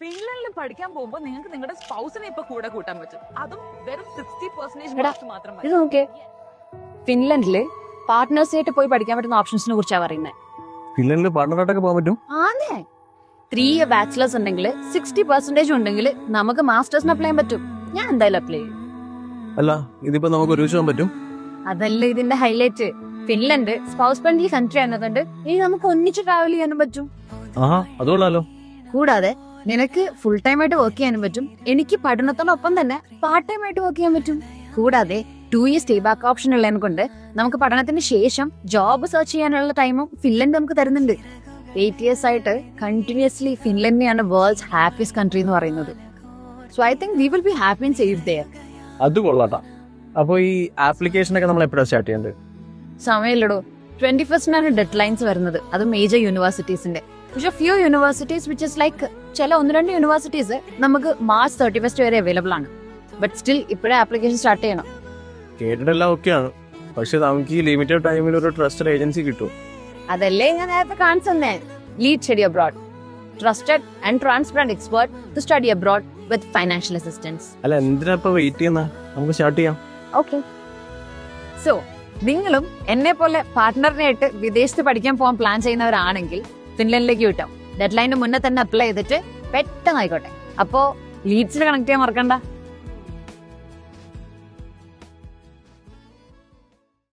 ഫിൻലൻഡിൽ പഠിക്കാൻ പോകുമ്പോൾ നിങ്ങൾക്ക് നിങ്ങളുടെ സ്പൗസിനെ ഇപ്പൊ കൂടെ കൂട്ടാൻ പറ്റും. അതും വെറും 60% മാത്രം മതി. ഇത് നോക്കേ, ഫിൻലൻഡില് പാർട്ട്നേഴ്സായിട്ട് പോയി പഠിക്കാൻ പറ്റുന്ന ഓപ്ഷൻസിനെ കുറിച്ചാണ് പറയുന്നത്. ഫിൻലൻഡിൽ പാർട്ണറായിട്ടൊക്കെ പോകാൻ പറ്റും. ആണേ 3 ഇയർ ബാച്ചിലേഴ്സ് ഉണ്ടെങ്കിൽ 60% ഉണ്ടെങ്കിൽ നമുക്ക് മാസ്റ്റേഴ്സിന് അപ്ലൈ ചെയ്യാൻ പറ്റും. ഞാൻ എന്തായാലും അപ്ലൈ ചെയ്യും. അല്ല, ഇതിപ്പോ നമുക്ക് ഒരുമിച്ച് പോകാൻ പറ്റും. അതല്ല ഇതിന്റെ highlight. Finland spouse friendly country ആയതുകൊണ്ട് ഇനി നമുക്ക് ഒന്നിച്ച് ട്രാവൽ ചെയ്യാനും പറ്റും. ആഹാ, അതുകൊള്ളാലോ. കൂടാതെ നിനക്ക് ഫുൾ ടൈം ആയിട്ട് വർക്ക് ചെയ്യാനും പറ്റും. എനിക്ക് പഠനത്തോടൊപ്പം തന്നെ പാർട്ട് ടൈം ആയിട്ട് വർക്ക് ചെയ്യാൻ പറ്റും. കൂടാതെ 2 ഇയർ സ്റ്റേ ബാക്ക് ഓപ്ഷൻ ഉള്ളതിനെ കൊണ്ട് നമുക്ക് പഠനത്തിന് ശേഷം ജോബ് സെർച്ച് ചെയ്യാനുള്ള ടൈമും ഫിൻലൻഡ് നമുക്ക് തരുന്നുണ്ട്. 8 ഇയേഴ്സ് ആയിട്ട് കണ്ടിന്യൂസ്ലി ഫിൻലൻഡിനെയാണ് വേൾഡ്സ് ഹാപ്പിയസ്റ്റ് കൺട്രി എന്ന് പറയുന്നത്. So I think we will be happy and safe there. അത് കൊള്ളാട്ടാ. അപ്പൊ ഈ ആപ്ലിക്കേഷൻ ഒക്കെ നമ്മൾ എപ്പോഴാണ് സ്റ്റാർട്ട് ചെയ്യേണ്ടത്? സമയമില്ലടോ. 21st ഡെഡ് ലൈൻസ് വരുന്നത്. അത് മേജർ യൂണിവേഴ്സിറ്റീസിന്റെ. പക്ഷെ few universities which is like ചില 1-2 യൂണിവേഴ്സിറ്റീസ് നമുക്ക് മാർച്ച് 31 വരെ അവൈലബിൾ ആണ്. ബട്ട് സ്റ്റിൽ ഇപ്പോഴേ ആപ്ലിക്കേഷൻ സ്റ്റാർട്ട് ചെയ്യണം. കേട്ടിട്ടെല്ലാം ഓക്കെയാണ്. പക്ഷെ നമുക്ക് ഈ ലിമിറ്റഡ് ടൈമിൽ ഒരു ട്രസ്റ്റഡ് ഏജൻസി കിട്ടും. അതല്ലേ ഞാൻ നേരത്തെ കാണിച്ചു തന്നെ. Lead study abroad, trusted and transparent expert to study abroad with financial assistance. അല്ല, എന്തിനാ ഇപ്പൊ വെയിറ്റ് ചെയ്യുന്ന? നമുക്ക് സ്റ്റാർട്ട് ചെയ്യാം. ഓക്കെ. സോ നിങ്ങളും എന്നെ പോലെ പാർട്ട്ണറിനായിട്ട് വിദേശത്ത് പഠിക്കാൻ പോകാൻ പ്ലാൻ ചെയ്യുന്നവരാണെങ്കിൽ ഫിൻലൻഡിലേക്ക് വിട്ടോ. ഡെഡ് ലൈനിന് മുന്നേ തന്നെ അപ്ലൈ ചെയ്തിട്ട് പെട്ടെന്ന് ആയിക്കോട്ടെ. അപ്പോ ലീഡ്സിൽ കണക്ട് ചെയ്യാൻ മറക്കണ്ട.